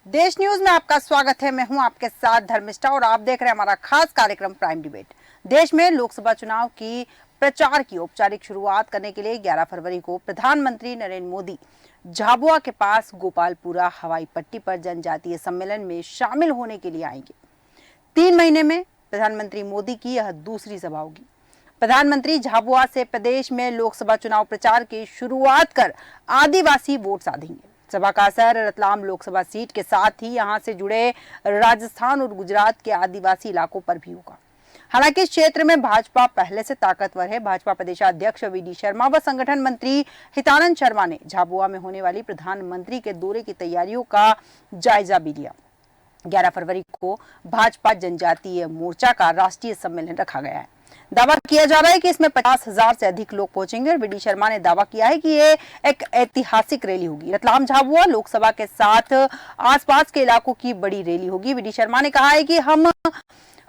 देश न्यूज में आपका स्वागत है। मैं हूं आपके साथ धर्मिष्ठा और आप देख रहे हैं हमारा खास कार्यक्रम प्राइम डिबेट। देश में लोकसभा चुनाव की प्रचार की औपचारिक शुरुआत करने के लिए 11 फरवरी को प्रधानमंत्री नरेंद्र मोदी झाबुआ के पास गोपालपुरा हवाई पट्टी पर जनजातीय सम्मेलन में शामिल होने के लिए आएंगे। 3 महीने में प्रधानमंत्री मोदी की यह दूसरी सभा होगी। प्रधानमंत्री झाबुआ से प्रदेश में लोकसभा चुनाव प्रचार की शुरुआत कर आदिवासी वोट साधेंगे। सभा का असर रतलाम लोकसभा सीट के साथ ही यहां से जुड़े राजस्थान और गुजरात के आदिवासी इलाकों पर भी होगा। हालांकि इस क्षेत्र में भाजपा पहले से ताकतवर है। भाजपा प्रदेशाध्यक्ष वी.डी. शर्मा व संगठन मंत्री हितानंद शर्मा ने झाबुआ में होने वाली प्रधानमंत्री के दौरे की तैयारियों का जायजा भी लिया। 11 फरवरी को भाजपा जनजातीय मोर्चा का राष्ट्रीय सम्मेलन रखा गया है। दावा किया जा रहा है कि इसमें 50,000 से अधिक लोग पहुंचेंगे और वी.डी. शर्मा ने दावा किया है कि ये एक ऐतिहासिक रैली होगी। रतलाम झाबुआ लोकसभा के साथ आसपास के इलाकों की बड़ी रैली होगी। वी.डी. शर्मा ने कहा है कि हम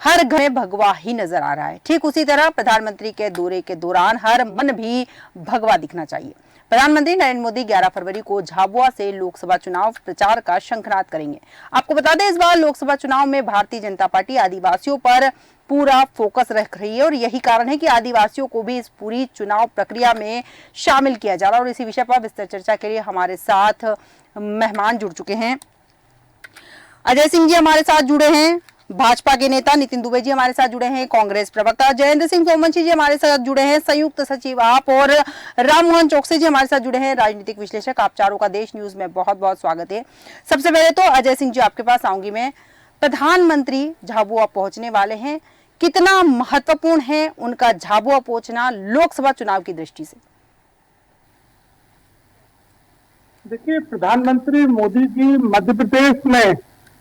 हर घर में भगवा ही नजर आ रहा है। ठीक उसी तरह प्रधानमंत्री के दौरे के दौरान हर मन भी भगवा दिखना चाहिए। प्रधानमंत्री नरेंद्र मोदी 11 फरवरी को झाबुआ से लोकसभा चुनाव प्रचार का शंखनाद करेंगे। आपको बता दें, इस बार लोकसभा चुनाव में भारतीय जनता पार्टी आदिवासियों पर पूरा फोकस रख रही है और यही कारण है कि आदिवासियों को भी इस पूरी चुनाव प्रक्रिया में शामिल किया जा रहा है। और इसी विषय पर विस्तार चर्चा के लिए हमारे साथ मेहमान जुड़ चुके हैं। अजय सिंह जी हमारे साथ जुड़े हैं, भाजपा के नेता नितिन दुबे जी हमारे साथ जुड़े हैं, कांग्रेस प्रवक्ता जयेंद्र सिंह सोमवंशी जी हमारे साथ जुड़े हैं, संयुक्त सचिव आप और राममोहन चौकसी जी हमारे साथ जुड़े हैं, राजनीतिक विश्लेषक। आप चारों का देश न्यूज में बहुत बहुत स्वागत है। सबसे पहले तो अजय सिंह जी आपके पास आऊंगी मैं। प्रधानमंत्री झाबुआ पहुंचने वाले हैं, कितना महत्वपूर्ण है उनका झाबुआ पहुंचना लोकसभा चुनाव की दृष्टि से? देखिए, प्रधानमंत्री मोदी जी मध्य प्रदेश में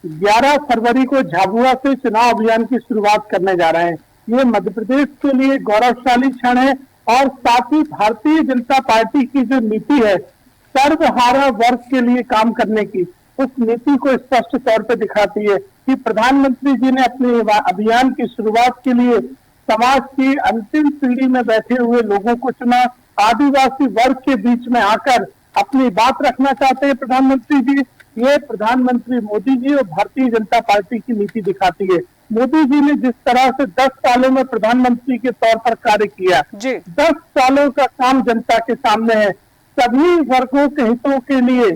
11 फरवरी को झाबुआ से चुनाव अभियान की शुरुआत करने जा रहे हैं। ये मध्य प्रदेश के लिए गौरवशाली क्षण है और साथ ही भारतीय जनता पार्टी की जो नीति है सर्वहारा वर्ग के लिए काम करने की, उस नीति को स्पष्ट तौर पर दिखाती है कि प्रधानमंत्री जी ने अपने अभियान की शुरुआत के लिए समाज की अंतिम पीढ़ी में बैठे हुए लोगों को चुना। आदिवासी वर्ग के बीच में आकर अपनी बात रखना चाहते हैं प्रधानमंत्री जी। ये प्रधानमंत्री मोदी जी और भारतीय जनता पार्टी की नीति दिखाती है। मोदी जी ने जिस तरह से 10 सालों में प्रधानमंत्री के तौर पर कार्य किया, 10 सालों का काम जनता के सामने है। सभी वर्गों के हितों के लिए,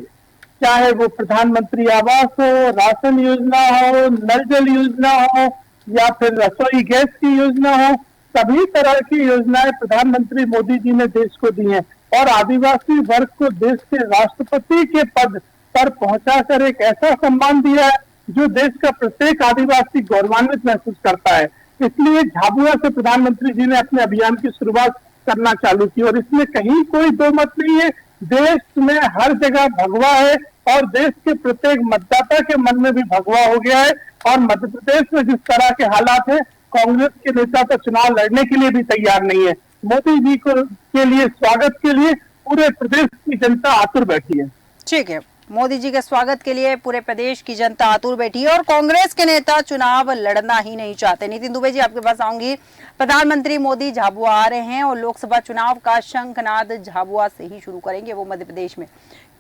चाहे वो प्रधानमंत्री आवास हो, राशन योजना हो, नल जल योजना हो या फिर रसोई गैस की योजना हो, सभी तरह की योजनाएं प्रधानमंत्री मोदी जी ने देश को दी हैं और आदिवासी वर्ग को देश के राष्ट्रपति के पद पर पहुंचाकर एक ऐसा सम्मान दिया है जो देश का प्रत्येक आदिवासी गौरवान्वित महसूस करता है। इसलिए झाबुआ से प्रधानमंत्री जी ने अपने अभियान की शुरुआत करना चालू की और इसमें कहीं कोई दो मत नहीं है। देश में हर जगह भगवा है और देश के प्रत्येक मतदाता के मन में भी भगवा हो गया है। और मध्य प्रदेश में जिस तरह के हालात है, कांग्रेस के नेता तो चुनाव लड़ने के लिए भी तैयार नहीं है। मोदी जी को के लिए स्वागत के लिए पूरे प्रदेश की जनता आतुर बैठी है। ठीक है, मोदी जी के स्वागत के लिए पूरे प्रदेश की जनता आतुर बैठी है और कांग्रेस के नेता चुनाव लड़ना ही नहीं चाहते। नितिन दुबे जी आपके पास आऊंगी। प्रधानमंत्री मोदी झाबुआ आ रहे हैं और लोकसभा चुनाव का शंखनाद झाबुआ से ही शुरू करेंगे, वो मध्य प्रदेश में।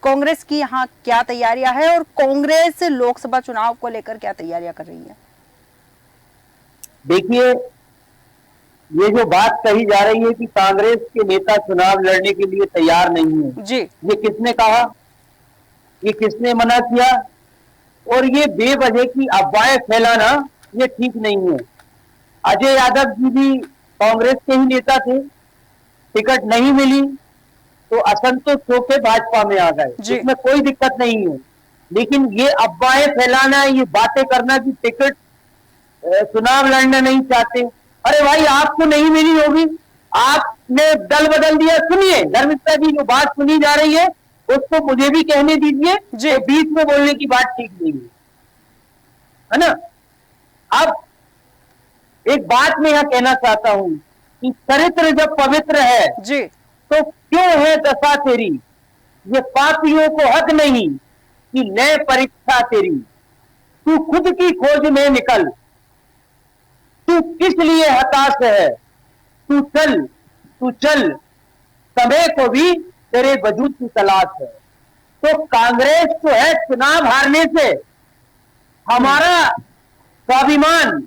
कांग्रेस की यहाँ क्या तैयारियां है और कांग्रेस लोकसभा चुनाव को लेकर क्या तैयारियां कर रही है? देखिए, ये जो बात कही जा रही है कि कांग्रेस के नेता चुनाव लड़ने के लिए तैयार नहीं है जी, ये किसने कहा, ये किसने मना किया? और ये बेवजह की अफवाहें फैलाना ये ठीक नहीं है। अजय यादव जी भी कांग्रेस के ही नेता थे, टिकट नहीं मिली तो असंतुष्ट होकर भाजपा में आ गए, इसमें कोई दिक्कत नहीं है। लेकिन ये अफवाहें फैलाना, ये बातें करना कि टिकट चुनाव लड़ना नहीं चाहते, अरे भाई आपको नहीं मिली होगी, आपने दल बदल दिया। सुनिए धर्मिष्ठा जी, जो बात सुनी जा रही है उसको मुझे भी कहने दीजिए, तो बीच में बोलने की बात ठीक नहीं है ना। अब एक बात मैं यहां कहना चाहता हूं कि चरित्र जब पवित्र है जी, तो क्यों है दशा तेरी, ये पापियों को हक नहीं कि ले परीक्षा तेरी। तू खुद की खोज में निकल, तू किस लिए हताश है, तू चल, समय को भी तेरे वजूद की तलाश है। तो कांग्रेस जो है चुनाव हारने से हमारा स्वाभिमान,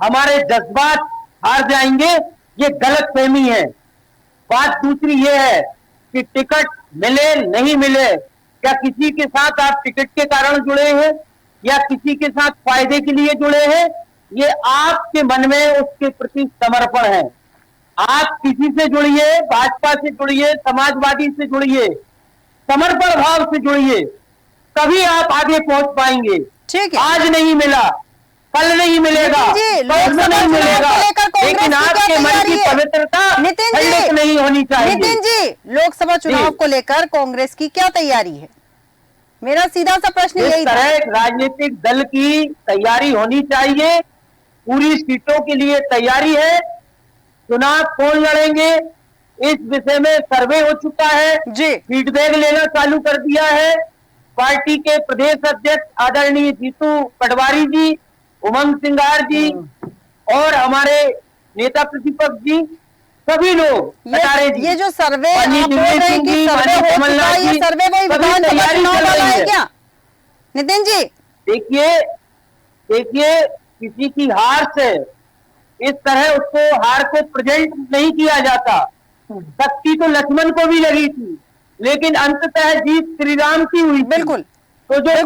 हमारे जज्बात हार जाएंगे, ये गलत फहमी है। बात दूसरी ये है कि टिकट मिले नहीं मिले, क्या किसी के साथ आप टिकट के कारण जुड़े हैं या किसी के साथ फायदे के लिए जुड़े हैं, ये आपके मन में उसके प्रति समर्पण है। आप किसी से जुड़िए, भाजपा से जुड़िए, समाजवादी से जुड़िए, समर्पण भाव से जुड़िए, तभी आप आगे पहुंच पाएंगे। ठीक है, आज नहीं मिला, कल नहीं मिलेगा, लोकसभा नहीं मिलेगा, लेकिन आपके मन की पवित्रता खंडित नहीं होनी चाहिए। नितिन जी, लोकसभा चुनाव को लेकर कांग्रेस की क्या तैयारी है? मेरा सीधा सा प्रश्न यही था। इस तरह राजनीतिक दल की तैयारी होनी चाहिए, पूरी सीटों के लिए तैयारी है। चुनाव कौन लड़ेंगे, इस विषय में सर्वे हो चुका है जी, फीडबैक लेना चालू कर दिया है। पार्टी के प्रदेश अध्यक्ष आदरणीय जीतू पटवारी जी, उमंग सिंगार जी और हमारे नेता प्रतिपक्ष जी, सभी लोग ये जो सर्वे आप बोल रहे हैं कि सर्वे हो चुका है, ये सर्वे वही विधानसभा चुनाव वाला है क्या नितिन जी? देखिए किसी की हार से इस तरह उसको हार को प्रेजेंट नहीं किया जाता। शक्ति तो लक्ष्मण को भी लगी थी, लेकिन अंततः जीत श्री राम की हुई। बिल्कुल, तो जो जीत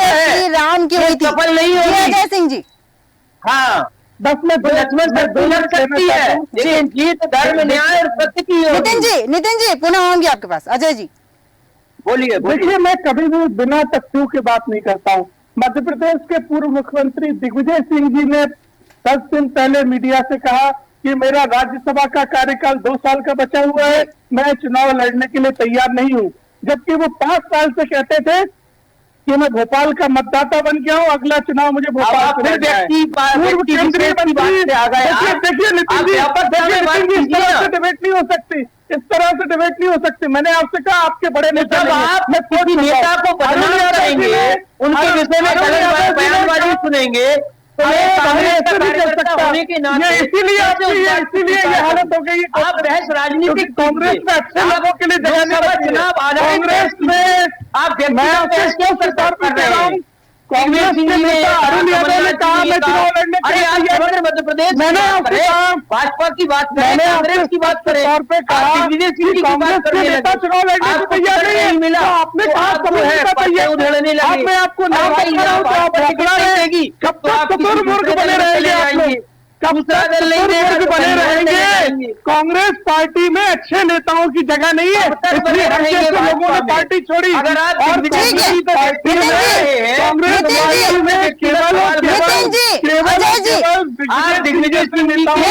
श्री राम की हुई थी, सफल नहीं होगी। अजय सिंह जी, हाँ, 10 में लक्ष्मण से दुलक सकती है, लेकिन जीत धर्म न्याय और सत्य की होगी। नितिन जी पुनः आऊंगी आपके पास। अजय जी बोलिए। देखिए, मैं कभी भी बिना तथ्यों की बात नहीं करता हूँ। मध्य प्रदेश के पूर्व मुख्यमंत्री दिग्विजय सिंह जी ने 10 दिन पहले मीडिया से कहा कि मेरा राज्यसभा का कार्यकाल 2 साल का बचा हुआ है, मैं चुनाव लड़ने के लिए तैयार नहीं हूँ। जबकि वो 5 साल से कहते थे कि मैं भोपाल का मतदाता बन गया हूँ, अगला चुनाव मुझे भोपाल से लड़ना है। पूर्व केंद्रीय मंत्री, देखिए नितिन जी, इस तरह से डिबेट नहीं हो सकती, इस तरह से डिबेट नहीं हो सकती। मैंने आपसे कहा आपके बड़े नेता मैं कोई नेता को बदनाम करेंगे, उनके विषय में गलत बयानबाजी सुनेंगे, तो इसीलिए ये हालत हो गई। आप बहस राजनीतिक कांग्रेस में अच्छे लोगों के लिए चुनाव कांग्रेस में आप मैं आपसे क्यों सरकार पर कह रहा हूँ? कांग्रेस के नेता अरुण यादव ने कहा मैं चुनाव लड़ने के लिए तैयार हूं। मध्य प्रदेश मैंने आपसे कहा, भाजपा की बात करें, मैंने कांग्रेस की बात करें, तौर पे कहा कि कांग्रेस के नेता चुनाव लड़ने के लिए तैयार नहीं है, मिला। तो आपने कहा समझने का तैयार उधेड़ने अब मैं आपको नाम बता रहा हूँ तो आप बकरा रहेगी। कब तक चतुर्मुर्ख बने रहेंगे आप लोग, कब तक चतुर्मुर्ख बने रहेंगे? कांग्रेस पार्टी में अच्छे नेताओं की जगह नहीं है, इसलिए हर जैसे लोगों ने पार्टी छोड़ी। अगर आप और कांग्रेस पार्टी में केवल दिग्विजय सिंह नेताओं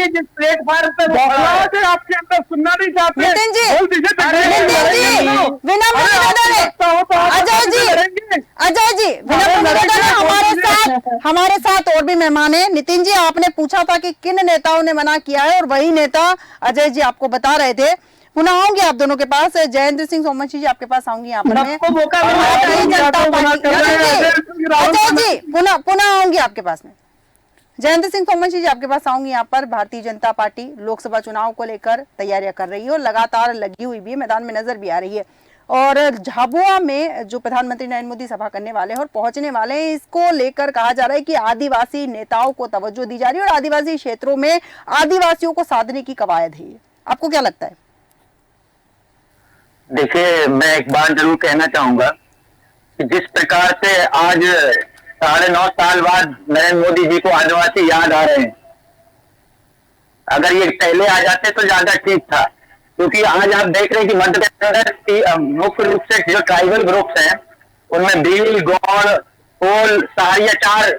जिस प्लेटफॉर्म पे आपके अंदर सुनना नहीं चाहते, अजय जी हमारे साथ और भी मेहमान हैं। नितिन जी, आपने पूछा था कि किन नेताओं ने मना किया है और वही नेता अजय जी आपको बता रहे थे। पुनः आऊंगी आप दोनों के पास। जयेंद्र सिंह सोमवंशी जी आपके पास आऊंगी यहाँ पर मैं। अजय जी पुनः आऊंगी आपके पास में। जयेंद्र सिंह सोमवंशी जी आपके पास आऊंगी यहाँ पर। भारतीय जनता पार्टी लोकसभा चुनाव को लेकर तैयारियां कर रही है और लगातार लगी हुई भी है, मैदान में नजर भी आ रही है। और झाबुआ में जो प्रधानमंत्री नरेंद्र मोदी सभा करने वाले हैं और पहुंचने वाले हैं, इसको लेकर कहा जा रहा है कि आदिवासी नेताओं को तवज्जो दी जा रही है और आदिवासी क्षेत्रों में आदिवासियों को साधने की कवायद है। आपको क्या लगता है? देखिए, मैं एक बात जरूर कहना चाहूंगा कि जिस प्रकार से आज 9.5 साल बाद नरेंद्र मोदी जी को आदिवासी याद आ रहे हैं, अगर ये पहले आ जाते तो ज्यादा ठीक था। क्योंकि आज आप देख रहे हैं कि मध्य प्रदेश की मुख्य रूप से जो ट्राइबल ग्रुप्स हैं उनमें भील, गौड़, कोल, सहारिया 4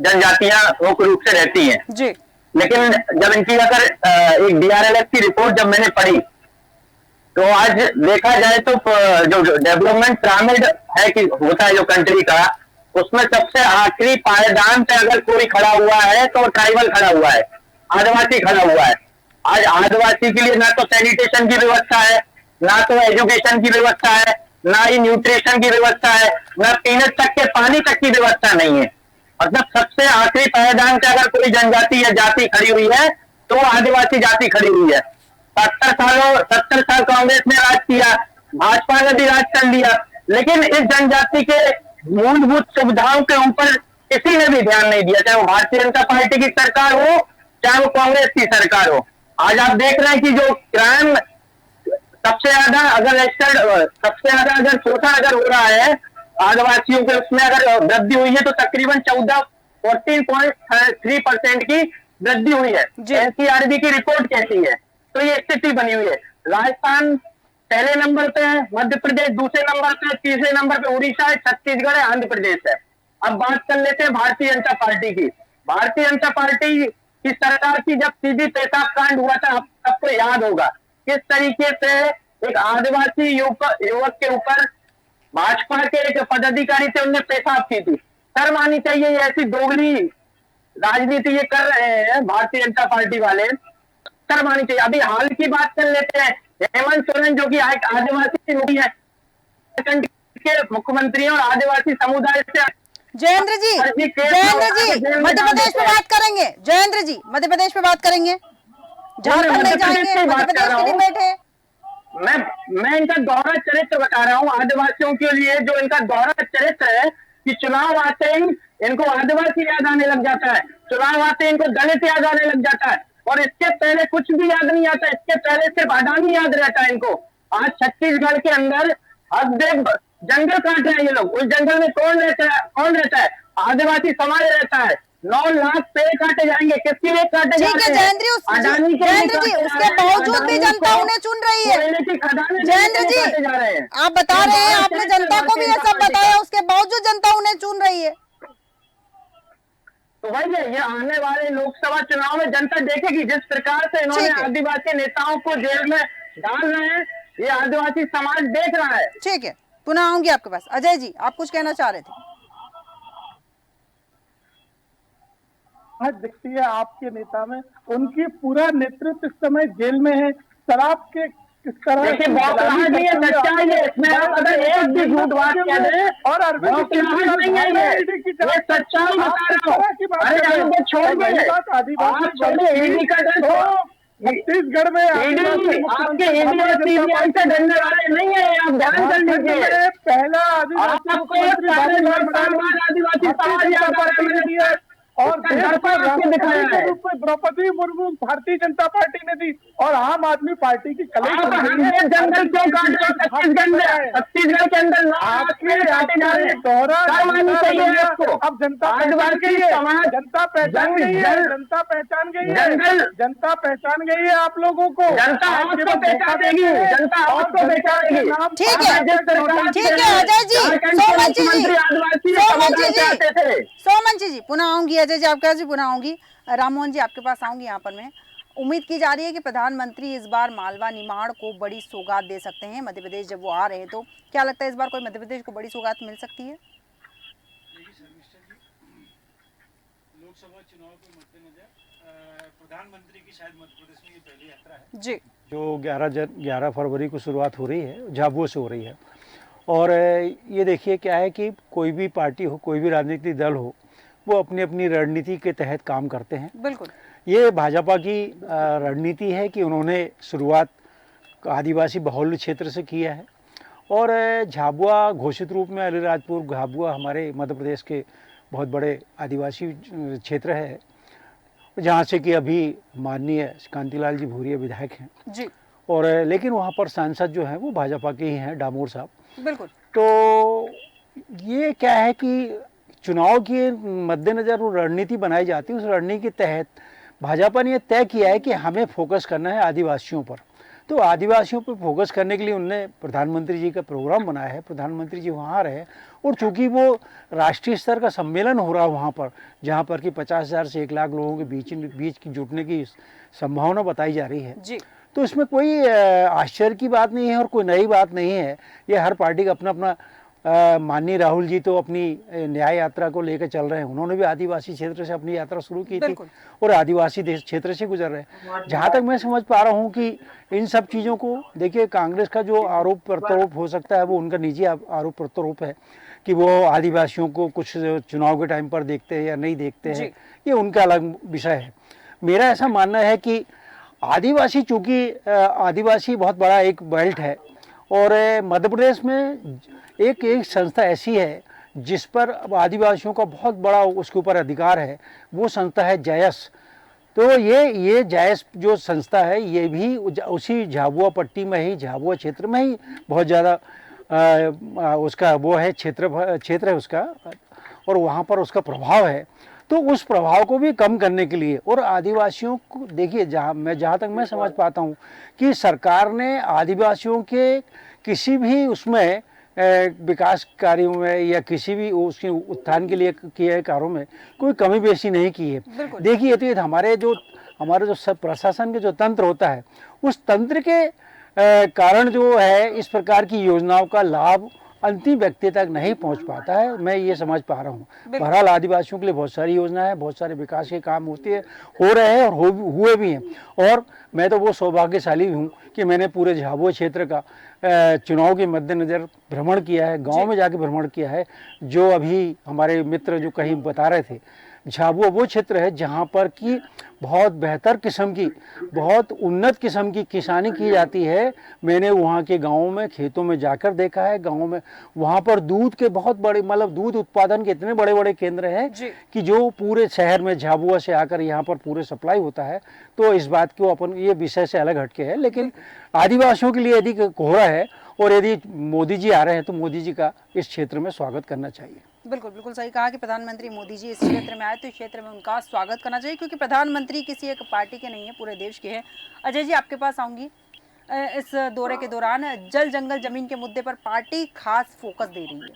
जनजातियां मुख्य रूप से रहती हैं जी। लेकिन जब इनकी अगर एक DRLF की रिपोर्ट जब मैंने पढ़ी तो आज देखा जाए तो जो डेवलपमेंट पिरामिड है कि होता है जो कंट्री का, उसमें सबसे आखिरी पायदान पे अगर कोई खड़ा हुआ है तो ट्राइबल खड़ा हुआ है, आदिवासी खड़ा हुआ है। आज आदिवासी के लिए ना तो सैनिटेशन की व्यवस्था है, ना तो एजुकेशन की व्यवस्था है, ना ही न्यूट्रिशन की व्यवस्था है, ना पीने तक के पानी तक की व्यवस्था नहीं है। मतलब सबसे आखिरी पायदान पे अगर कोई जनजाति या जाति खड़ी हुई है तो वो आदिवासी जाति खड़ी हुई है। 70 साल कांग्रेस ने राज किया, भाजपा ने भी राज कर लिया, लेकिन इस जनजाति के मूलभूत सुविधाओं के ऊपर किसी ने भी ध्यान नहीं दिया, चाहे वो भारतीय जनता पार्टी की सरकार हो, चाहे वो कांग्रेस की सरकार हो। आज आप देख रहे हैं कि जो क्राइम सबसे ज्यादा अगर शोषण अगर हो रहा है आदिवासियों के, उसमें अगर वृद्धि हुई है तो तकरीबन 14.3% की वृद्धि हुई है। एनसीआरबी की रिपोर्ट कहती है। तो ये स्थिति बनी हुई है। राजस्थान पहले नंबर पे है, मध्य प्रदेश दूसरे नंबर पे, तीसरे नंबर पे उड़ीसा है, छत्तीसगढ़ है, आंध्र प्रदेश है। अब बात कर लेते हैं भारतीय जनता पार्टी की। भारतीय जनता पार्टी की सरकार की जब सीधी पेशाब कांड हुआ था, आपको याद होगा किस तरीके से एक आदिवासी युवक के ऊपर भाजपा के एक पदाधिकारी थे, उनने पेशाब की थी। शर्म आनी चाहिए, ये ऐसी दोगली राजनीति ये कर रहे हैं भारतीय जनता पार्टी वाले, शर्म आनी चाहिए। अभी हाल की बात कर लेते हैं, हेमंत सोरेन जो कि आदिवासी मुखी है, के मुख्यमंत्री और आदिवासी समुदाय से। जयेंद्र जी मध्य प्रदेश पे बात करेंगे, जयेंद्र जी मध्य प्रदेश पे बात करेंगे, झारखंड में जाएंगे, मध्य प्रदेश की डिबेट है। मैं इनका दोहरा चरित्र बता रहा हूँ आदिवासियों के लिए। जो इनका दोहरा चरित्र है कि चुनाव आते ही इनको आदिवासी याद आने लग जाता है, चुनाव आते ही इनको दलित याद आने लग जाता है, और इसके पहले कुछ भी याद नहीं आता। इसके पहले सिर्फ अडानी याद रहता है इनको। आज छत्तीसगढ़ के अंदर हद जंगल काट रहे हैं ये लोग। उस जंगल में कौन रहता है? आदिवासी समाज रहता है। 9 लाख पेड़ काटे जाएंगे, किसके लिए काटे जाएंगे? ठीक है जयेंद्र जी, उसके बावजूद भी जनता उन्हें चुन रही है। जयेंद्र जी आप बता रहे हैं, आपने जनता को भी ये सब बताया, उसके बावजूद जनता उन्हें चुन रही है। तो वही है, ये आने वाले लोकसभा चुनाव में जनता देखेगी। जिस प्रकार से इन्होंने आदिवासी नेताओं को जेल में डाल रहे हैं, ये आदिवासी समाज देख रहा है। ठीक है, पुनः आऊंगी आपके पास। अजय जी आप कुछ कहना चाह रहे थे? आज दिखती है आपके नेता में, उनकी पूरा नेतृत्व इस समय जेल में है। शराब के किस तरह देखिए बौखलाहट नहीं है, सच्चाई है इसमें। आप अगर एक भी झूठ बात कह दें और बौखलाहट नहीं है, ये सच्चाई बता रहा हूँ। अरे आपको छोड़ दीजिए, आप छोड़िए ईडी का डर। छत्तीसगढ़ में आपके ईडी और सीबीआई से डरने वाले नहीं है, आप ध्यान कर लीजिए। पहला आदिवासी समाज याद आ रहा है और द्रौपदी मुर्मू भारतीय जनता पार्टी ने दी और आम आदमी पार्टी की जंगल क्यों काट रहे? छत्तीसगढ़ के अंदर दोहरा अब जनता पहचान गई है, जनता पहचान गई है, जनता पहचान गई है आप लोगों को। जनता आपको पहचानेगी, जनता आपको पहचानेगी। ठीक है अजय जी, सोमवंशी जी पुनः आऊंगी। अजय जी आपके पास भी पुनः आऊंगी। राममोहन जी आपके पास आऊंगी। यहाँ पर मैं उम्मीद की जा रही है कि प्रधानमंत्री इस बार मालवा निमाड़ को बड़ी सौगात दे सकते हैं मध्य प्रदेश जब वो आ रहे हैं। तो क्या लगता है इस बार कोई मध्य प्रदेश को बड़ी सौगात मिल सकती है? लोकसभा चुनाव के मद्देनजर प्रधानमंत्री की शायद मध्य प्रदेश में ये पहली यात्रा है जी, जो 11 फरवरी को शुरुआत हो रही है, झाबुआ से हो रही है। और ये देखिए क्या है कि कोई भी पार्टी हो, कोई भी राजनीतिक दल हो, वो अपनी अपनी रणनीति के तहत काम करते हैं। बिल्कुल, ये भाजपा की रणनीति है कि उन्होंने शुरुआत आदिवासी बहुल क्षेत्र से किया है और झाबुआ घोषित रूप में अलीराजपुर झाबुआ हमारे मध्य प्रदेश के बहुत बड़े आदिवासी क्षेत्र है, जहाँ से कि अभी माननीय कांतिलाल जी भूरिया विधायक हैं जी। और लेकिन वहाँ पर सांसद जो हैं वो भाजपा के ही हैं, डामोर साहब। बिल्कुल। तो ये क्या है कि चुनाव के मद्देनज़र वो रणनीति बनाई जाती है। उस रणनीति के तहत भाजपा ने तय किया है कि हमें फोकस करना है आदिवासियों पर। तो आदिवासियों पर फोकस करने के लिए उनने प्रधानमंत्री जी का प्रोग्राम बनाया है। प्रधानमंत्री जी वहाँ रहे और चूंकि वो राष्ट्रीय स्तर का सम्मेलन हो रहा है वहाँ पर, जहाँ पर कि 50,000 से 1 लाख लोगों के बीच की जुटने की संभावना बताई जा रही है जी। तो इसमें कोई आश्चर्य की बात नहीं है और कोई नई बात नहीं है। ये हर पार्टी का अपना अपना माननीय राहुल जी तो अपनी न्याय यात्रा को लेकर चल रहे हैं। उन्होंने भी आदिवासी क्षेत्र से अपनी यात्रा शुरू की थी और आदिवासी क्षेत्र से गुजर रहे हैं। जहाँ तक मैं समझ पा रहा हूँ कि इन सब चीज़ों को देखिए, कांग्रेस का जो आरोप प्रत्यारोप हो सकता है वो उनका निजी आरोप प्रत्यारोप है कि वो आदिवासियों को कुछ चुनाव के टाइम पर देखते हैं या नहीं देखते हैं, ये उनका अलग विषय है। मेरा ऐसा मानना है कि आदिवासी, चूंकि आदिवासी बहुत बड़ा एक बेल्ट है और मध्य प्रदेश में एक संस्था ऐसी है जिस पर आदिवासियों का बहुत बड़ा उसके ऊपर अधिकार है, वो संस्था है जायस। तो ये जायस जो संस्था है ये भी उसी झाबुआ पट्टी में ही, झाबुआ क्षेत्र में ही बहुत ज़्यादा उसका वो है, क्षेत्र है उसका, और वहाँ पर उसका प्रभाव है। तो उस प्रभाव को भी कम करने के लिए और आदिवासियों को देखिए, जहाँ तक मैं समझ पाता हूँ कि सरकार ने आदिवासियों के किसी भी उसमें विकास कार्यों में या किसी भी उसके उत्थान के लिए किए कार्यों में कोई कमी बेशी नहीं की है। देखिए, तो ये हमारे जो सब प्रशासन के जो तंत्र होता है, उस तंत्र के कारण जो है इस प्रकार की योजनाओं का लाभ अंतिम व्यक्ति तक नहीं पहुंच पाता है, मैं ये समझ पा रहा हूँ। बहरहाल आदिवासियों के लिए बहुत सारी योजना है, बहुत सारे विकास के काम हो रहे हैं और हुए भी हैं। और मैं तो वो सौभाग्यशाली हूँ कि मैंने पूरे झाबुआ क्षेत्र का चुनाव के मद्देनज़र भ्रमण किया है, गांव में जाके भ्रमण किया है। जो अभी हमारे मित्र जो कहीं बता रहे थे, झाबुआ वो क्षेत्र है जहाँ पर कि बहुत बेहतर किस्म की, बहुत उन्नत किस्म की किसानी की जाती है। मैंने वहाँ के गाँवों में, खेतों में जाकर देखा है। गाँव में वहाँ पर दूध के बहुत बड़े, मतलब दूध उत्पादन के इतने बड़े बड़े केंद्र हैं कि जो पूरे शहर में झाबुआ से आकर यहाँ पर पूरे सप्लाई होता है। तो इस बात को अपन, ये विषय से अलग हटके है, लेकिन आदिवासियों के लिए यदि कोहरा है और यदि मोदी जी आ रहे हैं तो मोदी जी का इस क्षेत्र में स्वागत करना चाहिए। बिल्कुल बिल्कुल सही कहा कि प्रधानमंत्री मोदी जी इस क्षेत्र में आए तो इस क्षेत्र में उनका स्वागत करना चाहिए, क्योंकि प्रधानमंत्री किसी एक पार्टी के नहीं है, पूरे देश के हैं। अजय जी, आपके पास आऊंगी। इस दौरे के दौरान जल जंगल जमीन के मुद्दे पर पार्टी खास फोकस दे रही है।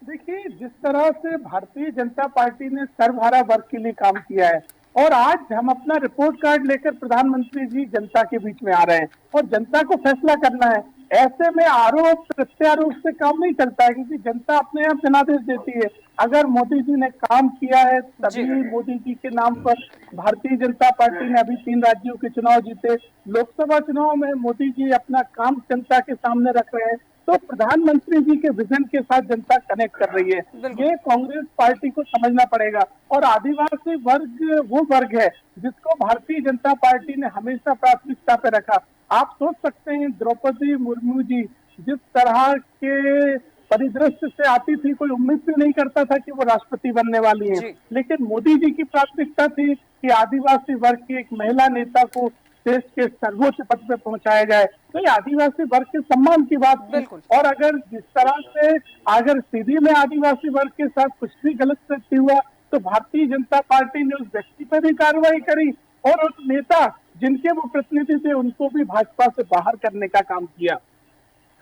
देखिए, जिस तरह से भारतीय जनता पार्टी ने सर्वहारा वर्ग के लिए काम किया है और आज हम अपना रिपोर्ट कार्ड लेकर प्रधानमंत्री जी जनता के बीच में आ रहे हैं और जनता को फैसला करना है। ऐसे में आरोप प्रत्यारोप से काम नहीं चलता है, क्योंकि जनता अपने आप जनादेश देती है। अगर मोदी जी ने काम किया है तभी मोदी जी के नाम पर भारतीय जनता पार्टी ने अभी 3 राज्यों के चुनाव जीते। लोकसभा चुनाव में मोदी जी अपना काम जनता के सामने रख रहे हैं, तो प्रधानमंत्री जी के विजन के साथ जनता कनेक्ट कर रही है। ये कांग्रेस पार्टी को समझना पड़ेगा। और आदिवासी वर्ग वो वर्ग है जिसको भारतीय जनता पार्टी ने हमेशा प्राथमिकता पे रखा। आप सोच सकते हैं, द्रौपदी मुर्मू जी जिस तरह के परिदृश्य से आती थी, कोई उम्मीद भी नहीं करता था कि वो राष्ट्रपति बनने वाली हैं। लेकिन मोदी जी की प्राथमिकता थी कि आदिवासी वर्ग की एक महिला नेता को देश के सर्वोच्च पद पे पहुंचाया जाए। तो ये आदिवासी वर्ग के सम्मान की बात थी। और अगर जिस तरह से अगर सीधी में आदिवासी वर्ग के साथ कुछ भी गलत कृत्य हुआ तो भारतीय जनता पार्टी ने उस व्यक्ति पर भी कार्रवाई करी और उस नेता जिनके वो प्रतिनिधि थे उनको भी भाजपा से बाहर करने का काम किया।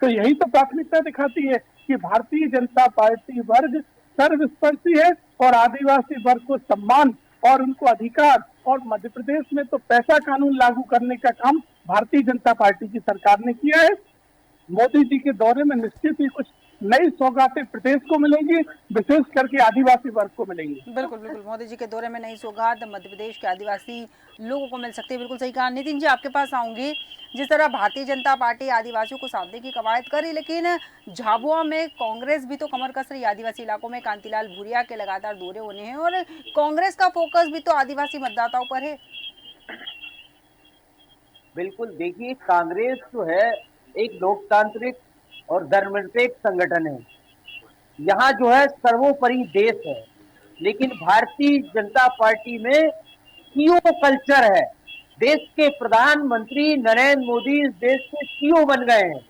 तो यही तो प्राथमिकता दिखाती है कि भारतीय जनता पार्टी वर्ग सर्वस्पर्शी है और आदिवासी वर्ग को सम्मान और उनको अधिकार, और मध्य प्रदेश में तो पैसा कानून लागू करने का काम भारतीय जनता पार्टी की सरकार ने किया है। मोदी जी के दौरे में निश्चित ही कुछ नई सौगातें प्रदेश को मिलेंगी, विशेष करके आदिवासी वर्ग को मिलेंगी। बिल्कुल बिल्कुल, मोदी जी के दौरे में नई सौगात मध्य प्रदेश के आदिवासी लोगों को मिल सकती है। बिल्कुल सही कहा। नितिन जी, आपके पास आऊंगी। जिस तरह भारतीय जनता पार्टी आदिवासियों को साधने की कवायद करी, लेकिन झाबुआ में कांग्रेस भी तो कमर कस रही। आदिवासी इलाकों में कांतिलाल भूरिया के लगातार दौरे होने हैं और कांग्रेस का फोकस भी तो आदिवासी मतदाताओं पर है। बिल्कुल, देखिए, कांग्रेस जो है एक लोकतांत्रिक और धर्मनिरपेक्ष संगठन है। यहाँ जो है सर्वोपरि देश है, लेकिन भारतीय जनता पार्टी में सीओ कल्चर है। देश के प्रधानमंत्री नरेंद्र मोदी इस देश के सीओ बन गए हैं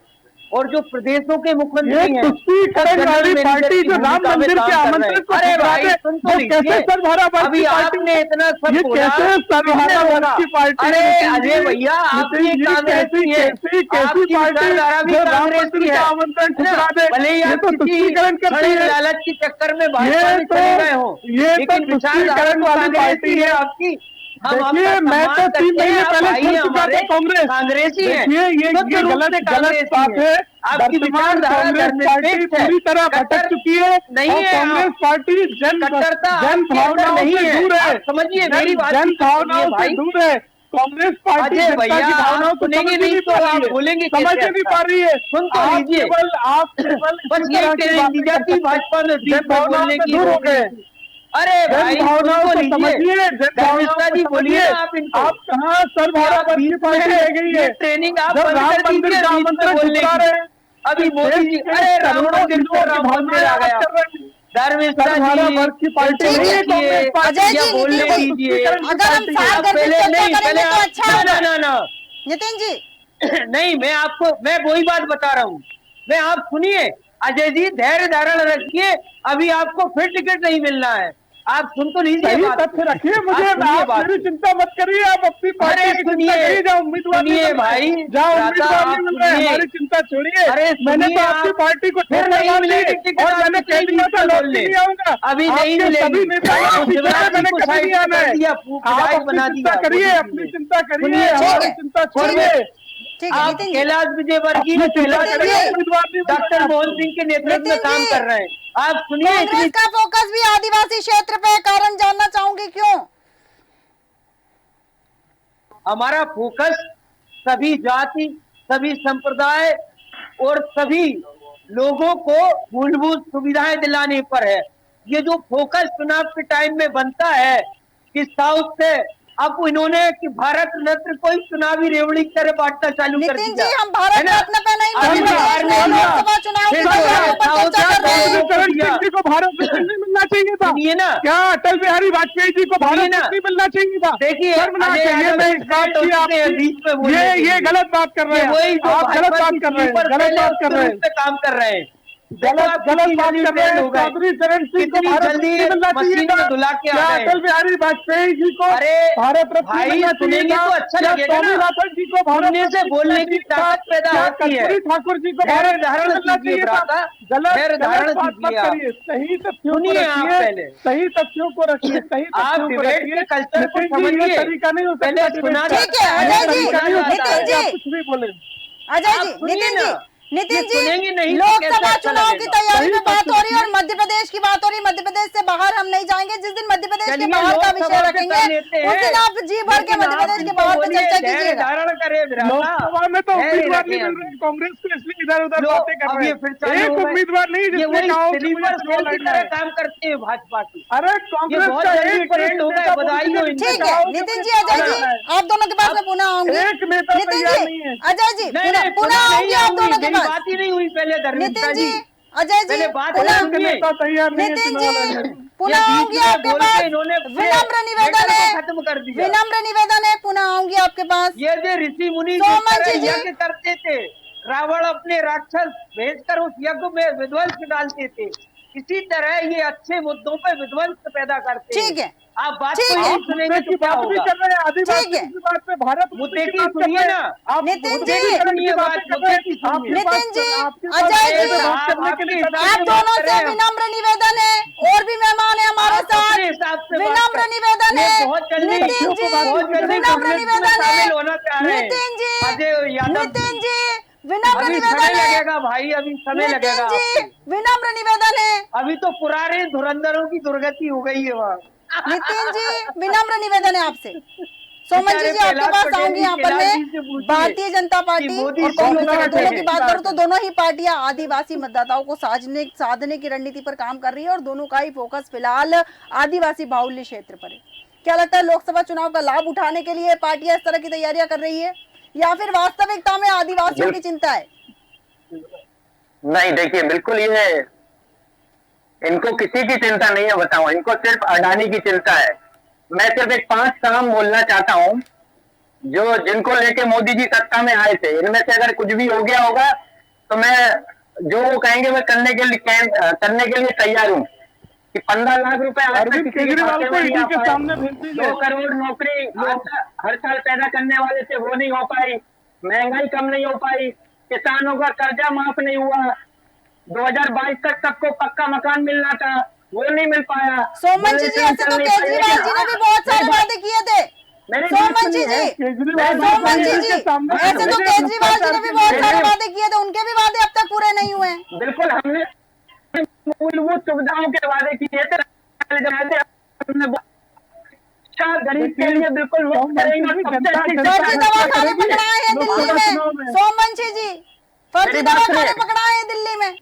और जो प्रदेशों के मुख्यमंत्री हैं, वाली पार्टी जो राम मंदिर के आमंत्रित को अरे भाई सुन तो लीजिए, अभी आपने इतना सब बोला। अरे अजय भैया, आपकी कांग्रेसी है, आपकी विचारधारा भी कांग्रेस की है। भले ही आप किसी लालच के चक्कर में भाजपा में चले गए हो, लेकिन विचारधारा कांग्रेस की है आपकी। देखिए, मैं तो 3 महीने पहले छोड़ चुका था कांग्रेस। कांग्रेसी है, ये गलत बात है। आपकी विचारधारा पार्टी पूरी तरह भटक चुकी है। नहीं है। कांग्रेस पार्टी जन भावनाओं से दूर है। समझिए मेरी बात, जन भावनाओं से दूर है। कांग्रेस पार्टी जनता की भावनाओं को सुनेंगे नहीं तो आप बोलेंगे, समझ नहीं पा रही है। सुन तो लीजिए, आप केवल बस यही भाजपा में जन भावनाओं से दूर हो गए। अरे भाई भावनाओं को लीजिए, समझिए, धर्मिष्ठा जी बोलिए ना आप इनको। आप कहाँ सर्वभारत की पार्टी रह गई है? ट्रेनिंग आप जब बंद राम कर मंदिर दीजिए का बीच में आमंत्रण बोलने ठुकरा की। रहे हैं, अभी मोदी जी, अरे राम मंदिर से राम मंदिर आ गया। धर्मिष्ठा सर्वभारत वर्ग की जी पार्टी ठीक है, कांग्रेस पार्टी अजय या जी, बोलने नितिन जी, दीजिए। अगर हम साथ करके पहले चर्चा नहीं, करेंगे पहले तो अच्छा होगा। ना नितिन जी, नहीं, मैं वही बात बता रहा हूँ। मैं आप सुनिए अजय जी, धैर्य धारण रखिए, अभी आपको फिर टिकट नहीं मिलना है। आप सुन तो लीजिए सही बात तथ्य को। रखिए, मुझे आप सुनिए आप बात मेरी को। चिंता मत करिए, आप अपनी पार्टी अरे की चिंता करिए। जहाँ उम्मीदवार नहीं सुनिए मिल रहे, भाई, जहाँ भ्राता, उम्मीदवार नहीं आप मिल रहे, सुनिए। हमारी चिंता छोड़िए। अरे मैंने सुनिए तो आपकी आप, पार्टी को फिर ठोकर नहीं मार दी मिलेगी टिकट, और आप मैंने कितने कह दिया बीच था में लौट बोल के ले। नहीं आऊंगा। अभी नहीं आपके मिलेगी। सभी नेताओं को पीछे शिवराज जी मैंने को कभी साइड नहीं पे आना कर है। दिया, आप विधायक अपनी बना चिंता दिया करिए, मोदी जी अपनी ने। चिंता करिए, सुनिए, हमारी ठीक है, चिंता ठीक है, छोड़िए। ठीक है आप नितिन जी, कैलाश विजयवर्गीय अपनी चिंता कैलाश करिए, जी, उम्मीदवार नहीं मिल रहे डॉक्टर आपको। मोहन सिंह के नेतृत्व में नितिन काम जी, कर रहे हैं। आप सुनिए कांग्रेस इतनी, का फोकस भी आदिवासी क्षेत्र पे है, कारण जानना चाहूंगी क्यों? हमारा फोकस सभी जाति, सभी संप्रदाय और सभी लोगों को मूलभूत सुविधाएं दिलाने पर है। ये जो फोकस चुनाव के टाइम में बनता है कि साउथ से, अब इन्होंने कि भारत रत्न कोई चुनावी रेवड़ी की तरह बांटना चालू कर नितिन दिया जी, हम भारत है ना? रत्न पे नहीं, अभी मध्य बिहार प्रदेश में में दिया। लोकसभा चुनाव की फिर तैयारियों पर साउथ चर्चा कर रहे हैं। चरण सिंह जी को भारत रत्न नहीं मिलना चाहिए था? सुनिए ना, क्या अटल बिहारी वाजपेयी जी को भारत सुनिए ना। रत्न नहीं मिलना चाहिए था? देखिए, शर्मनाक अजय है ये, यादव मैं इस बात की बीच में आप बोलने के ये लिए। गलत बात कर रहे ये वही हैं, जो आप गलत भाजपा बात की कर रहे हैं, स्लीपर गलत सेल है, बात कर उसके रहे रूप हैं, में काम कर रहे हैं। देखो गलत आप गलत कितनी बात जल्दी कर रहे ट्रेंड हैं। हो गए। चौधरी चरण सिंह को कितनी भारत रत्न जल्दी नहीं मिलना चाहिए मशीन था? में धुला के आ क्या गए। अटल बिहारी वाजपेयी जी को अरे भारत रत्न भाई, मिलना चाहिए सुनेंगे था? तो अच्छा क्या लगेगा ना। स्वामीनाथन जी को भारत सुनने रत्न से मिलना बोलने की चाहिए था? ताकत पैदा क्या होती है। कर्पूरी ठाकुर जी को धैर्य भारत धारण रत्न मिलना कीजिए चाहिए था? भ्राता, गलत धैर्य गलत धारण बात मत कीजिए आप। करिए, सही तथ्यों को सुनिए आप रखिए, पहले। सही तथ्यों को रखिए, सही आप तथ्यों को डिबेट रखिए। के कल्चर को नितिन जी, ये समझिए। तरीका नहीं हो पहले सकता सुना डिबेट का। ठीक है, ये अजय जी, तरीका नहीं हो सकता नितिन कि आप जी, कुछ भी बोले। अजय आप जी, सुनिए नितिन ना। जी, नितिन ये जी, सुनेंगे नहीं तो लोकसभा कैसे अच्छा चुनाव की लगेगा? तैयारी में सही बात हो रही है और बात मध्य प्रदेश की बात हो रही है। मध्य प्रदेश से बाहर हम नहीं जाएंगे। जिस दिन मध्य प्रदेश के चलिए, बाहर का लोकसभा विषय पे रखेंगे कर लेते उस दिन हैं। आप जी भर के लेकिन मध्य आप प्रदेश के इनको बाहर पे बोलिए, चर्चा धैर्य कीजिएगा। धारण करे भ्राता। लोकसभा में तो धैर्य उम्मीदवार रखें नहीं मिल अभी। रहे, कांग्रेस को इसलिए इधर उधर लो, बातें कर अब रहे ये हैं। फिर चालू एक हो गए। उम्मीदवार नहीं ये जिसने वही कहा हो कि मुझे स्लीपर चुनाव सेल की लड़ना तरह है। काम करते हैं भाजपा की। अरे ये कांग्रेस बहुत का जल्दी एक ट्रेंड हो गए, नेता बधाई हो इनको। ठीक है नितिन जी, अजय जी, आप दोनों के पास मैं पुनः आऊंगी। एक नेता नितिन तैयार जी, नहीं है। अजय जी, नहीं नहीं, पुनः आऊंगी आप दोनों के मेरी पास। बात ही नहीं हुई पहले धर्मेंद्र नितिन जी। जी, अजय जी, पहले बात पुनः एक नेता तैयार नहीं है नितिन चुनाव लड़ने जी, को। पुनः ये बीच आऊंगी में आपके बोल के पास। इन्होंने पूरे विनम्र निवेदन मैटर है, को खत्म कर दिया। विनम्र निवेदन है, पुनः आऊंगी आपके पास। ये जो ऋषि मुनि सोमन जी, यज्ञ करते थे, रावण अपने राक्षस भेजकर उस यज्ञ में विध्वंस डालते थे, इसी तरह ये अच्छे मुद्दों पे विध्वंस पैदा करते हैं। ठीक है, आप बात ठीक को है। यही आप सुनेंगे मुद्दे तो की क्या बात भी होगा? कर रहे हैं, ठीक आदिवासी है। की बात पे भारत मुद्दे की बात कर सुनिए रहे ना। हैं। आप नितिन मुद्दे जी, की बातें सुनिए कर बात, रहे मुद्दे हैं। की सुनिए। आपके नितिन पास- जी, आपके पास अजय ऐसे जी, बात करने के लिए आपके समय आप नहीं दोनों बात से करें। विनम्र निवेदन है, और भी मेहमान है हमारे आप साथ, अपने हिसाब से बात विनम्र करें। निवेदन ये है। बहुत जल्दी नितिन जी, बहुत जल्दी विनम्र कांग्रेस में निवेदन है। शामिल होना चाह रहे हैं। नितिन जी, अजय यादव नितिन जी, विनम्र अभी समय निवेदन है। लगेगा भाई, अभी समय लगेगा नितिन जी, आपको। विनम्र निवेदन है। अभी तो पुराने धुरंधरों की दुर्गति हो गई है वहाँ। नितिन जी, विनम्र निवेदन है आपसे। सोमन जी, आपके कैलाश पास पटेल आऊंगी जी, यहाँ पर कैलाश मैं। जी से पूछिए भारतीय जनता पार्टी कि मोदी और जी कांग्रेस लोग दोनों की हैं। बात करूं तो दोनों ही पार्टियां आदिवासी मतदाताओं को साधने की रणनीति पर काम कर रही है और दोनों का ही फोकस फिलहाल आदिवासी बाहुल्य क्षेत्र पर है। क्या लगता है, लोकसभा चुनाव का लाभ उठाने के लिए पार्टियां इस तरह की तैयारियां कर रही है या फिर वास्तविकता में आदिवासियों की चिंता है? नहीं, देखिए, बिल्कुल ये इनको किसी की चिंता नहीं है, बताओ, इनको सिर्फ अडानी की चिंता है। मैं सिर्फ एक 5 काम बोलना चाहता हूं जो जिनको लेके मोदी जी सत्ता में आए थे। इनमें से अगर कुछ भी हो गया होगा तो मैं जो वो कहेंगे मैं करने के लिए तैयार हूं कि 15 लाख रुपए आज तक अरविंद किसी के केजरीवाल खाते को में नहीं ईडी आ के पाए। सामने भेज दीजिए। 2 करोड़ नौकरी हर साल पैदा करने वाले थे, वो नहीं हो पाई। महंगाई कम नहीं हो पाई। किसानों का कर्जा माफ नहीं हुआ। 2022 तक सबको पक्का मकान मिलना था, वो नहीं मिल पाया। सोमन जी, ऐसे तो केजरीवाल जी ने भी बहुत सारे वादे किए थे। सोमन जी, सोमन जी, ऐसे तो केजरीवाल जी ने भी बहुत सारे वादे किए थे, उनके भी वादे अब तक पूरे नहीं हुए हैं। बिल्कुल, हमने मूलभूत सुविधाओं के वादे किए थे, हमने गरीब के लिए बिल्कुल वो करेंगे। फर्जी दवाखाने पकड़ाए हैं दिल्ली में। सोमन जी, फर्जी दवाखाने पकड़ाए हैं दिल्ली में।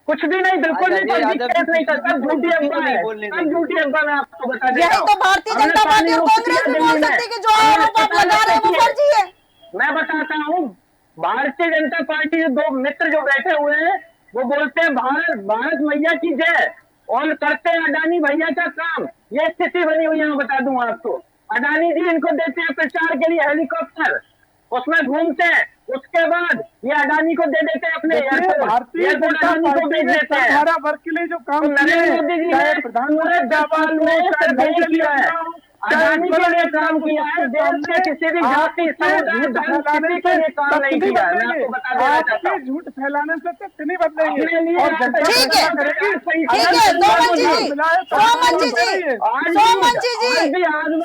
कुछ भी नहीं, बिल्कुल नहीं, कोई भी केस नहीं था, सब झूठी अफवाह है, सब झूठी अफवाह। मैं आपको बता देता यही हूं। तो भारतीय जनता पार्टी और कांग्रेस भी बोल सकती है कि जो आरोप आप लगा रहे हैं वो फर्जी है। मैं बताता हूँ, भारतीय जनता पार्टी के दो मित्र जो बैठे हुए हैं वो बोलते हैं भारत मैया की जय, और करते हैं अडानी भैया का काम। ये स्थिति बनी हुई है। मैं बता दूं आपको, अडानी जी इनको देते हैं प्रचार के लिए हेलीकॉप्टर, उसमें घूमते हैं, उसके बाद ये अडानी को दे देते हैं अपने एयरपोर्ट, भारतीय जनता अडानी को पार्टी भेज ने देते हैं। सहारा वर्ग के लिए जो काम तो किए नरेंद्र हैं, मोदी जी चाहे ने प्रधानमंत्री पूरे 10 साल में सर्वे किया है, अडानी के लिए काम किया है, देश के किसी भी जाति समुदाय धर्म किसी के लिए काम नहीं किया है। मैं आपको बता देना चाहता हूँ। झूठ फैलाने से तथ्य नहीं बदलेंगे। अपने लिए और जनता ठीक है, करेगी। ठीक है,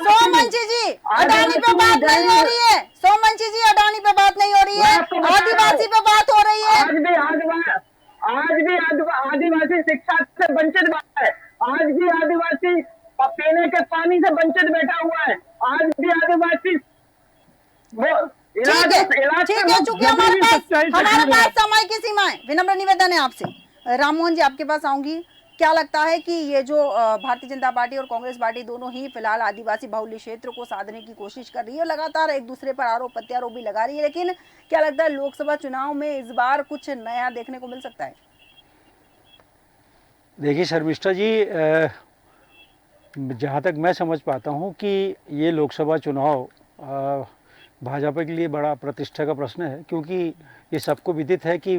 सोमन जी, अडानी पे बात नहीं हो रही है। सोमन जी, अडानी पे बात नहीं हो रही है, आदिवासी पे बात हो रही है। आज भी आदिवासी शिक्षा से वंचित है, आज भी आदिवासी पीने के पानी से वंचित बैठा हुआ है, आज भी आदिवासी ठीक है, चूंकि हमारे पास समय की सीमा है, विनम्र निवेदन है आपसे। राममोहन जी, आपके पास आऊंगी। क्या लगता है कि ये जो भारतीय जनता पार्टी और कांग्रेस पार्टी दोनों ही फिलहाल आदिवासी बाहुल्य क्षेत्र को साधने की कोशिश कर रही है, लगातार एक दूसरे पर आरोप प्रत्यारोप भी लगा रही है, लेकिन क्या लगता है लोकसभा चुनाव में इस बार कुछ नया देखने को मिल सकता है? देखिए शर्मिष्ठा जी, जहाँ तक मैं समझ पाता हूँ कि ये लोकसभा चुनाव भाजपा के लिए बड़ा प्रतिष्ठा का प्रश्न है, क्योंकि ये सबको विदित है कि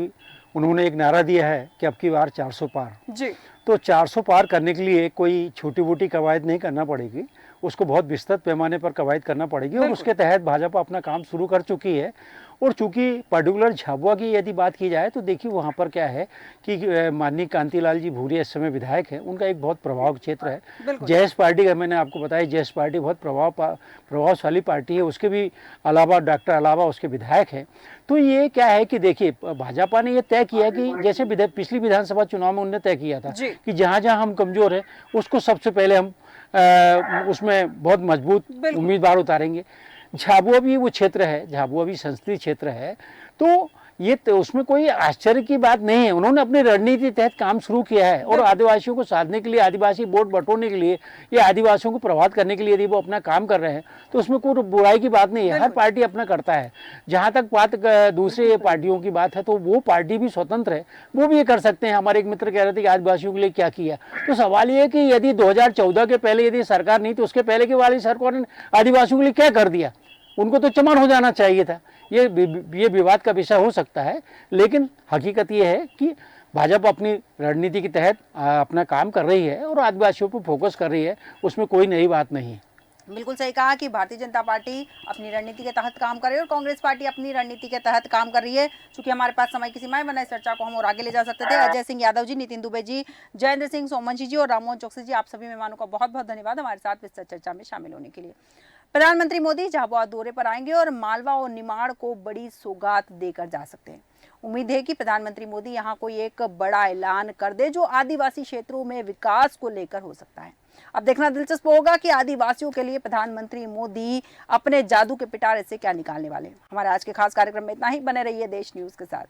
उन्होंने एक नारा दिया है कि अब की बार 400 पार जी। तो 400 पार करने के लिए कोई छोटी मोटी कवायद नहीं करना पड़ेगी, उसको बहुत विस्तृत पैमाने पर कवायद करना पड़ेगी, और उसके तहत भाजपा अपना काम शुरू कर चुकी है। और चूंकि पर्टिकुलर झाबुआ की यदि बात की जाए तो देखिए वहाँ पर क्या है कि माननीय कांतिलाल जी भूरिया इस समय विधायक हैं, उनका एक बहुत प्रभाव क्षेत्र है। जयस पार्टी का मैंने आपको बताया, जयस पार्टी बहुत प्रभावशाली पार्टी है, उसके भी अलावा डॉक्टर अलावा उसके विधायक हैं। तो ये क्या है कि देखिए भाजपा ने ये तय किया कि जैसे पिछली विधानसभा चुनाव में उन्होंने तय किया था कि जहाँ जहाँ हम कमज़ोर हैं उसको सबसे पहले हम उसमें बहुत मजबूत उम्मीदवार उतारेंगे। झाबुआ भी वो क्षेत्र है, झाबुआ भी संसदीय क्षेत्र है, तो ये तो उसमें कोई आश्चर्य की बात नहीं है। उन्होंने अपनी रणनीति तहत काम शुरू किया है, और आदिवासियों को साधने के लिए, आदिवासी वोट बटोरने के लिए, या आदिवासियों को प्रभावित करने के लिए यदि वो अपना काम कर रहे हैं तो उसमें कोई बुराई की बात नहीं है। हर पार्टी अपना करता है। जहाँ तक बात दूसरे पार्टियों की बात है तो वो पार्टी भी स्वतंत्र है, वो भी ये कर सकते हैं। हमारे एक मित्र कह रहे थे कि आदिवासियों के लिए क्या किया, तो सवाल ये है कि यदि 2014 के पहले यदि सरकार नहीं तो उसके पहले की वाली सरकार ने आदिवासियों के लिए क्या कर दिया, उनको तो चमन हो जाना चाहिए था। ये विवाद का विषय हो सकता है, लेकिन हकीकत ये है कि भाजपा अपनी रणनीति के तहत अपना काम कर रही है और आदिवासियों पर फोकस कर रही है, उसमें कोई नई बात नहीं है। बिल्कुल सही कहा कि भारतीय जनता पार्टी अपनी रणनीति के तहत काम कर रही है और कांग्रेस पार्टी अपनी रणनीति के तहत काम कर रही है। चूंकि हमारे पास समय की सीमाएं बना, इस चर्चा को हम और आगे ले जा सकते थे। अजय सिंह यादव जी, नितिन दुबे जी, जयेंद्र सिंह सोमन जी और राममोहन चौकसी जी, आप सभी मेहमानों का बहुत बहुत धन्यवाद हमारे साथ विस्तृत चर्चा में शामिल होने के लिए। प्रधानमंत्री मोदी झाबुआ दौरे पर आएंगे और मालवा और निमाड़ को बड़ी सौगात देकर जा सकते हैं। उम्मीद है कि प्रधानमंत्री मोदी यहां कोई एक बड़ा ऐलान कर दे जो आदिवासी क्षेत्रों में विकास को लेकर हो सकता है। अब देखना दिलचस्प होगा कि आदिवासियों के लिए प्रधानमंत्री मोदी अपने जादू के पिटारे से क्या निकालने वाले हैं। हमारे आज के खास कार्यक्रम में इतना ही। बने रहिए देश न्यूज के साथ।